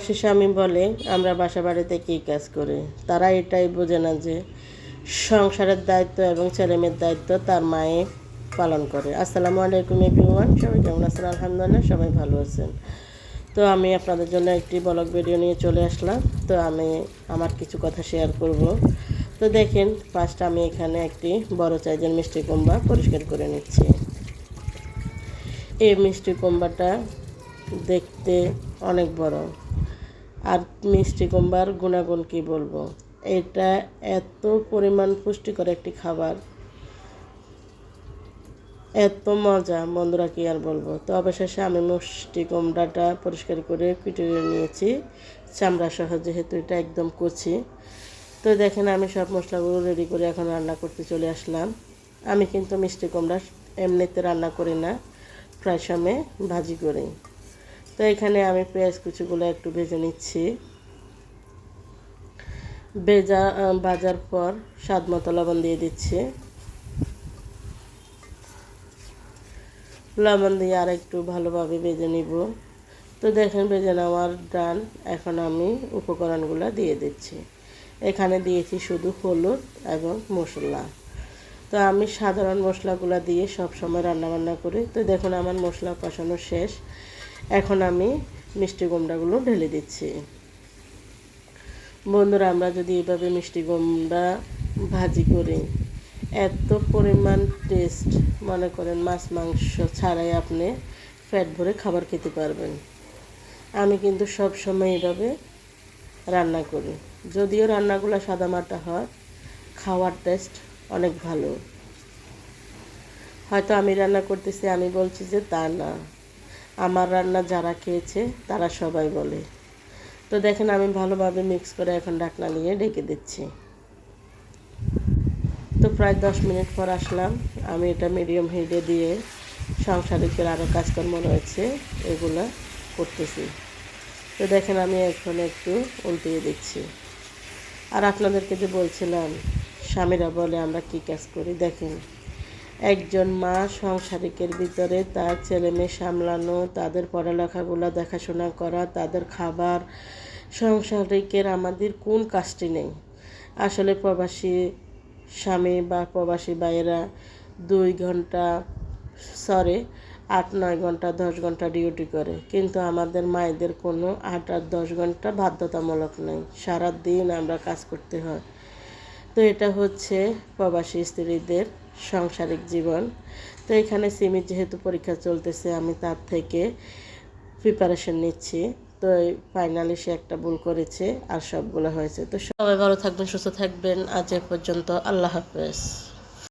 প্রবাসী স্বামী বলে আমরা বাসা বাড়িতে কী কাজ করি, তারা এটাই বোঝে না যে সংসারের দায়িত্ব এবং ছেলেমেয়ের দায়িত্ব তার মায়ে পালন করে। আসসালামু আলাইকুম এভরিওয়ান, সবাই কেমন আছেন? আলহামদুলিল্লাহ সবাই ভালো আছেন। তো আমি আপনাদের জন্য একটি ব্লগ ভিডিও নিয়ে চলে আসলাম। তো আমি আমার কিছু কথা শেয়ার করব। তো দেখেন, ফার্স্ট আমি এখানে একটি বড় সাইজের মিষ্টি কুমড়া পরিষ্কার করে নিচ্ছি। এই মিষ্টি কুমড়াটা দেখতে অনেক বড়, আর মিষ্টি কুমড়ার গুণাগুণ কী বলবো, এটা এত পরিমাণ পুষ্টিকর একটি খাবার, এত মজা বন্ধুরা কি আর বলবো। তো অবশেষে আমি মিষ্টি কুমড়াটা পরিষ্কার করে কেটে নিয়েছি চামড়া সহ, যেহেতু এটা একদম কচি। তো দেখেন, আমি সব মশলাগুলো রেডি করে এখন রান্না করতে চলে আসলাম। আমি কিন্তু মিষ্টি কুমড়া এমনিতে রান্না করি না, প্রায় সময় ভাজি করি। তো এখানে আমি পেঁয়াজ কুচিগুলো একটু ভেজে নিচ্ছি। ভাজার পর স্বাদ মতো লবণ দিয়ে দিচ্ছি। লবণ দিয়ে আর একটু ভালোভাবে ভেজে নিব। তো দেখেন, ভেজে নেওয়ার ডান। এখন আমি উপকরণগুলো দিয়ে দিচ্ছি। এখানে দিয়েছি শুধু হলুদ এবং মশলা। তো আমি সাধারণ মশলাগুলো দিয়ে সব সময় রান্নাবান্না করি। তো দেখুন, আমার মশলা কষানো শেষ। এখন আমি মিষ্টি কুমড়াগুলো ঢেলে দিচ্ছি। বন্ধুরা, আমরা যদি এভাবে মিষ্টি কুমড়া ভাজি করি, এত পরিমাণ টেস্ট, মনে করেন মাছ মাংস ছাড়াই আপনি পেট ভরে খাবার খেতে পারবেন। আমি কিন্তু সব সময় এভাবে রান্না করি। যদিও রান্নাগুলো সাদামাটা হয়, খাওয়ার টেস্ট অনেক ভালো। হয়তো আমি রান্না করতেছি, আমি বলছি যে তা না, আমার রান্না যারা খেয়েছে তারা সবাই বলে। তো দেখেন, আমি ভালোভাবে মিক্স করে এখন ঢাকনা নিয়ে ঢেকে দিচ্ছি। তো প্রায় 10 মিনিট পর আসলাম। আমি এটা মিডিয়াম হিটে দিয়ে সংসারিকের আরও কাজকর্ম রয়েছে, এগুলো করতেছি। তো দেখেন, আমি এখন একটু উল্টিয়ে দিচ্ছি। আর আপনাদেরকে যে বলছিলাম স্বামীরা বলে আমরা কী কাজ করি, দেখেন, একজন মা সংসারিকের ভিতরে তার ছেলে মেয়ে সামলানো, তাদের পড়ালেখাগুলো দেখাশোনা করা, তাদের খাবার, সংসারিকের আমাদের কোন কাজটি নেই। আসলে প্রবাসী স্বামী বা প্রবাসী ভাইয়েরা 8-9 ঘন্টা 10 ঘন্টা ডিউটি করে, কিন্তু আমাদের মায়েদের কোনো 8 আর 10 ঘন্টা বাধ্যতামূলক নেই, সারাদিন আমরা কাজ করতে হয়। তো এটা হচ্ছে প্রবাসী স্ত্রীদের সাংসারিক জীবন। তো এখানে সিমির যেহেতু পরীক্ষা চলতেছে, আমি তার থেকে প্রিপারেশন নিচ্ছি। তো ফাইনালি সে একটা ভুল করেছে, আর সবগুলো হয়েছে। তো সবাই ভালো থাকবেন, সুস্থ থাকবেন। আজ এ পর্যন্ত, আল্লাহ হাফেজ।